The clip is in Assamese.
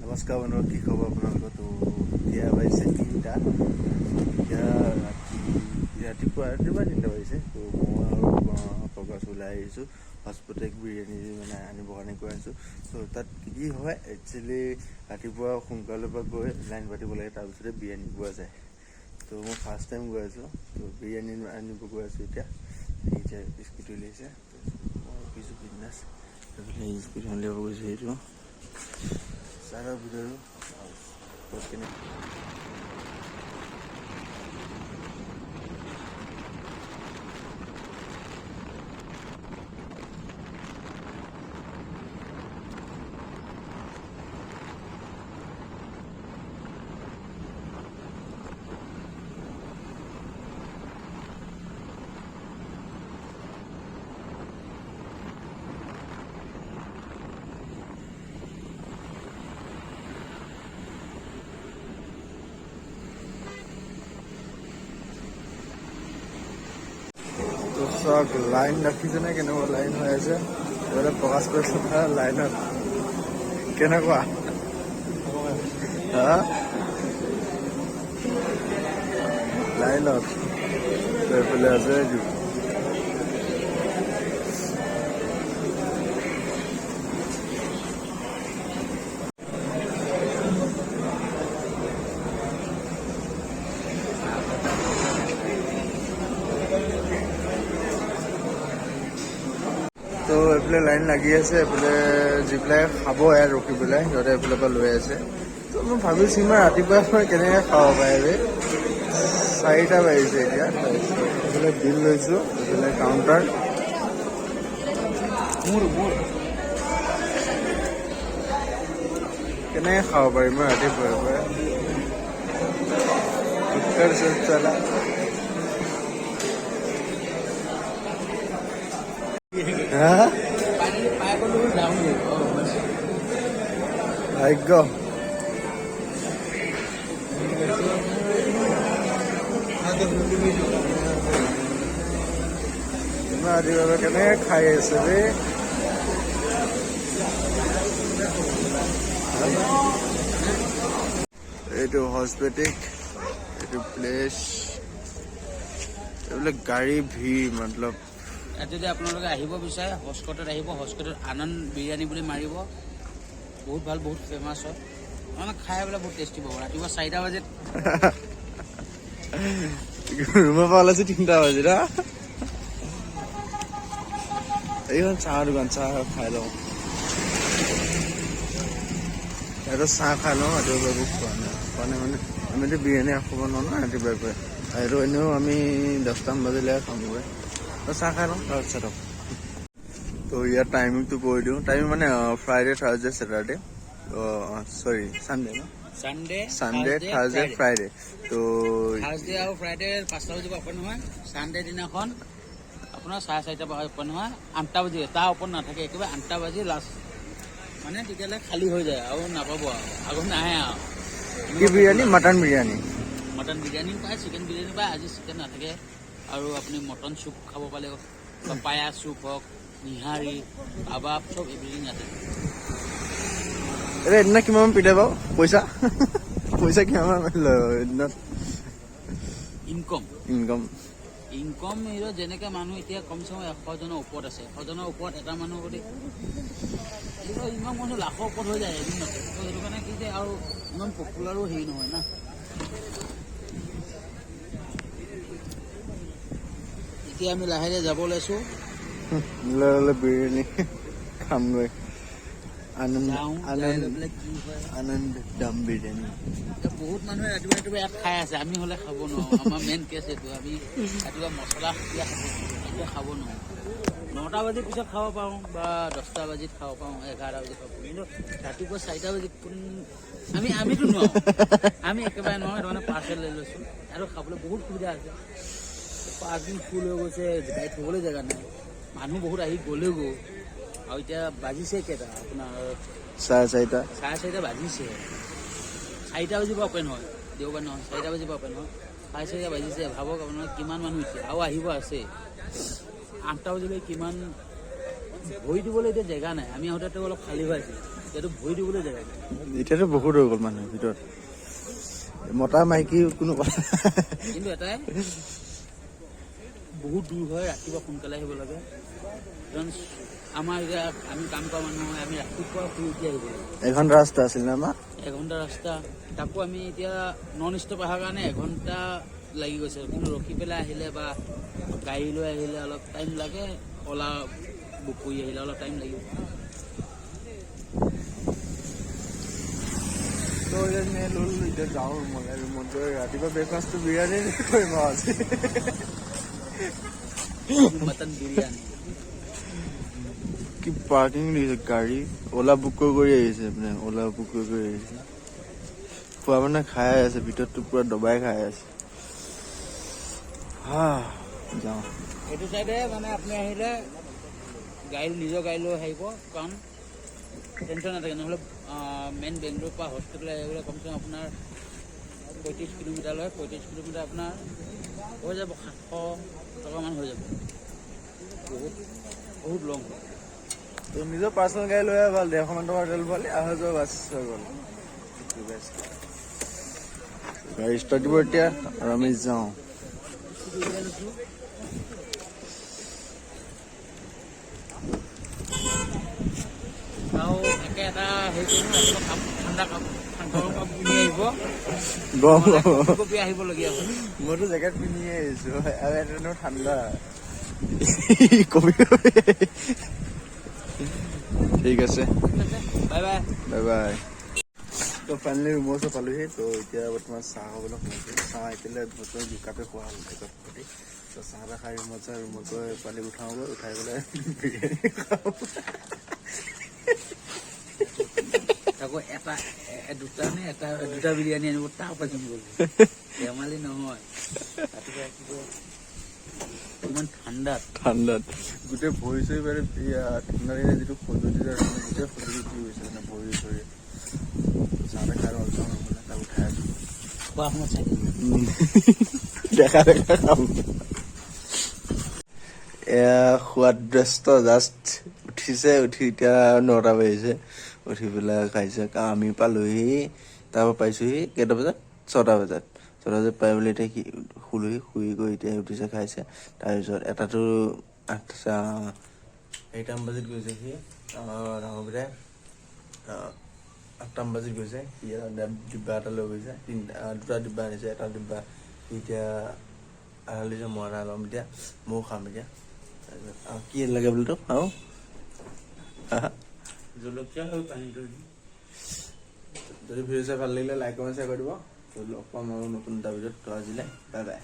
নমস্কাৰ বন্ধু, কি খবৰ আপোনালোকৰ? তো এতিয়া বাজিছে 3টা। এতিয়া ৰাতিপুৱা 3টা বাজিছে। তো মই আৰু প্ৰকাশ ওলাই আহিছোঁ হস্পিটেক বিৰিয়ানী মানে আনিবৰ কাৰণে গৈ আছোঁ। ত' তাত কি হয়, একচুৱেলি ৰাতিপুৱা সোনকালৰ পৰা গৈ লাইন পাতিব লাগে, তাৰপিছতে বিৰিয়ানী পোৱা যায়। তো মই ফাৰ্ষ্ট টাইম গৈ আছোঁ, তো বিৰিয়ানী আনিব গৈ আছোঁ। এতিয়া স্কুটি উলিয়াইছে, মই ৰখিছোঁ বিজনেছ স্কুটি উলিয়াব গৈছোঁ। সেইটো চাৰৰ ভিতৰত কেনে চব লাইন ৰাখিছেনে? কেনেকুৱা লাইন হৈ আছে এইফালে প্ৰকাশ কৰিছে লাইনত কেনেকুৱা লাইনত এইফালে আছে। তো এইফালে লাইন লাগি আছে, এইফালে যিবিলাক খাব ইয়াত ৰখি পেলাই সিহঁতে এইফালৰ পৰা লৈ আছে। তো মই ভাবিছোঁ ইমান ৰাতিপুৱা মই কেনেকৈ খাব পাৰে। 4টা বাজিছে এতিয়া। এইফালে বিল লৈছোঁ, এইফালে কাউণ্টাৰ। কেনেকৈ খাব পাৰিম মই ৰাতিপুৱাৰ পৰা। চলা ভাগ্য ৰাতিপুৱা কেনেকৈ খাই আছে ৰে। এইটো হস্পিটেক, এইটো প্লেচ, এইবিলাক গাড়ী ভিৰ মতলব। যদি আপোনালোকে আহিব বিচাৰে হস্কটত আহিব, হস্কটত আনন্দ বিৰিয়ানী বুলি মাৰিব, বহুত ভাল, বহুত ফেমাছ হয়। মানে খাই পেলাই বহুত টেষ্টি পাব। ৰাতিপুৱা 4টা বজাত ৰুমৰ পৰা ওলাইছোঁ 3টা বাজিত। এইখন চাহৰ দোকান, চাহ খাই লওঁ। ইয়াতে চাহ খাই লওঁ। ৰাতিপুৱা একো খোৱা নাই মানে আমিতো বিৰিয়ানী খাব নোৱাৰোঁ ন ৰাতিপুৱাই। আৰু এনেও আমি 10টামান বাজিলে খামগৈ। চাহ খাই লওঁ তাৰপিছত। তো ইয়াৰ টাইমিংটো কৈ দিওঁ। টাইমিং মানে ফ্ৰাইডে, থাৰ্ছডে, ছেটাৰডে, চৰি চানডে ন, চানডে, থাৰ্ছডে, ফ্ৰাইডে। তো থাৰ্ছডে আৰু ফ্ৰাইডে 5টা বজাৰ পৰা অপেন হয়। চানডে দিনাখন আপোনাৰ 4:30 পৰা অপেন হয়, 8টা বাজি। তাৰ ওপৰত নাথাকে, একেবাৰে 8টা বাজি লাষ্ট। মানে তেতিয়ালৈ খালী হৈ যায় আৰু নাপাব আৰু আগত নাহে আৰু। কি বিৰিয়ানী? মটন বিৰিয়ানী। মটন বিৰিয়ানী পায়, চিকেন বিৰিয়ানী পায়। আজি চিকেন নাথাকে। আৰু আপুনি মটন চুপ খাব পালে, পায়া চুপ হওক, নিহাৰী, কাবাব, চব এভৰিথিং আছে। এদিনা কিমান পিলে বাৰু পইচা? পইচা কিমান লয় এদিনত? ইনকম যেনেকৈ মানুহ এতিয়া কমচে কম 100জনৰ ওপৰত আছে। 100জনৰ ওপৰত এটা মানুহ বুলি ইমান মানুহ লাখৰ ওপৰত হৈ যায় এদিনতে। তো সেইটো কাৰণে কি যে আৰু ইমান পপুলাৰো হেৰি নহয় না। এতিয়া আমি লাহে লাহে যাব ওলাইছোঁ। বিৰিয়ানী খামগৈ। আনন্দ দম বিৰিয়ানী। বহুত মানুহে ৰাতিপুৱা ইয়াত খাই আছে, আমি হ'লে খাব নোৱাৰোঁ। আমাৰ মেইন কেছ এইটো, আমি ৰাতিপুৱা মছলা এতিয়া খাব নোৱাৰোঁ। 9টা বাজিৰ পিছত খাব পাৰোঁ বা 10টা বাজিত খাব পাৰোঁ, 11টা বাজিত খাব পাৰোঁ। কিন্তু ৰাতিপুৱা 4টা বাজিত আমিতো নোৱাৰোঁ। আমি একেবাৰে নোৱাৰোঁ। সেইটো কাৰণে পাৰ্চেল লৈ লৈছোঁ। আৰু খাবলৈ বহুত সুবিধা আছে। পাৰ্কিং ফুল হৈ গৈছে, গাড়ী থ'বলৈ জেগা নাই। মানুহ বহুত আহি গ'লেগৈ। আৰু এতিয়া বাজিছে কেইটা আপোনাৰ 4:30 বাজিছে। 4টা বাজিৰ পৰা অপেন হয়, দেওবাৰ নহয়। 4টা বাজিৰ পৰা অপেন হয়, 4:30 বাজিছে। ভাবক আপোনাৰ কিমান মানুহ এতিয়া আৰু আহিব আছে। 8টা বাজিলৈ কিমান ভৰি দিবলৈ এতিয়া জেগা নাই। আমি আহোঁতে অলপ খালী হৈ আছিলে। এইটো ভৰি দিবলৈ জেগা নাই। এতিয়াতো বহুত হৈ গ'ল মানুহৰ ভিতৰত মতা মাইকী কোনো কথা কিন্তু এটাই বহুত দূৰ হয়, ৰাতিপুৱা সোনকালে আহিব লাগে। কাৰণ আমাৰ এতিয়া আমি কাম কৰা মানুহ হয়, আমি ৰাতিপুৱা শুই উঠি আহিব লাগে। এঘণ্টা ৰাস্তা আছিল নে আমাৰ? এঘণ্টা ৰাস্তা, তাকো আমি এতিয়া নন ষ্টপ অহাৰ কাৰণে এঘণ্টা লাগি গৈছে। কিন্তু ৰখি পেলাই আহিলে বা গাড়ী লৈ আহিলে অলপ টাইম লাগে, অলা বুক কৰি আহিলে অলপ টাইম লাগিব। তো এতিয়া ল'লো, এতিয়া যাওঁ ৰুমলৈ। ৰুমত গৈ ৰাতিপুৱা ব্ৰেকফাষ্টটো বিৰিয়ানী কৰিম আৰু আজি। মটন বিৰিয়ানী কি পাৰ্কিং দিছে গাড়ী, অলা বুক কৰি আহিছে মানে, অলা বুক কৰি আহিছে। খোৱা মানে খাই আছে, ভিতৰততো পুৰা দবাই খাই আছে। যাওঁ। এইটো চাইডে মানে আপুনি আহিলে নিজৰ গাড়ী লৈ আহিব, কাৰণ টেনশ্যন নাথাকে। নহ'লে মেইন বেংগলোৰৰ পৰা হস্পিটেল আহিবলৈ কমচে কম আপোনাৰ 35 কিলোমিটাৰ লয়। 35 কিলোমিটাৰ আপোনাৰ হৈ যাব 700 টকামান হৈ যাব। বহুত লং। তো নিজৰ পাৰ্চনেল গাড়ী লৈ ভাল, 150 মান টকাৰ তেল ভৰালে অহা যোৱা বাছ হৈ গ'ল। গাড়ী ষ্টাৰ্ট দিব এতিয়া আৰু আমি যাওঁ। আৰু একে এটা হেৰি কৰিম, ঠাণ্ডা কাপোৰ পিন্ধি আহিব, গৰম কপি আহিবলগীয়া হয়। মইতো জেকেট পিন্ধিয়ে আহিছো আৰু এটা ঠাণ্ডা। ঠিক আছে, বাই বাই। Bye bye. তো ফাইনেলি ৰুমৰ ওচৰত পালোহি। তো এতিয়া বৰ্তমান চাহ খাবলৈ সোমাইছোঁ। চাহ একেবাৰে বৰ্তমান দুকাপে খোৱা হ'ল একাপ প্ৰতি। তো চাহ এটা খাই ৰুমত গৈ পানী উঠাওঁগৈ, উঠাই পেলাই বিৰিয়ানী খাওঁ। আকৌ দুটা বিৰিয়ানী আনিব, তাৰ পৰা কিনিব ধেমালি নহয়। ৰাতিপুৱা ইমান ঠাণ্ডাত গোটেই ভৰি চৰি মানে ঠাণ্ডা দিনে যিটো খজুতি গোটেই খজুতি উঠি গৈছে মানে ভৰি চৰি। চাহ খাই লওঁ, তাক উঠাই আছো। খোৱা সময়ত চাই দেখা খাম। এয়া সোৱাদগ্ৰস্ত জাষ্ট উঠিছে, উঠি এতিয়া 9টা বাজিছে। উঠি পেলাই খাইছে। আমি পালোহি, তাৰপৰা পাইছোহি কেইটা বজাত? 6টা বজাত। 6টা বজাত পাই পেলাই এতিয়া শুই গৈ এতিয়া উঠিছে, খাইছে। তাৰপিছত এটাতো 8টামান বাজিত গৈছে সি, ডাঙৰ বিদাই 8টামান বাজিত গৈছে। সি ডিব্বা এটা লৈ গৈছে, 2টা ডিব্বা আনিছে। এটা ডিব্বা এতিয়া আনিছে, মই এটা ল'ম এতিয়া, ময়ো খাম এতিয়া। তাৰপিছত কি লাগে বুলি তোক আৰু জলকীয়া হৈ পানীটো। যদি ভিডিঅ' চাই ভাল লাগিলে লাইক কমেণ্ট শ্বেয়াৰ কৰি দিব। লগ পাম আৰু নতুন এটা ভিডিঅ'ত। তো আজিলৈ বাই বাই।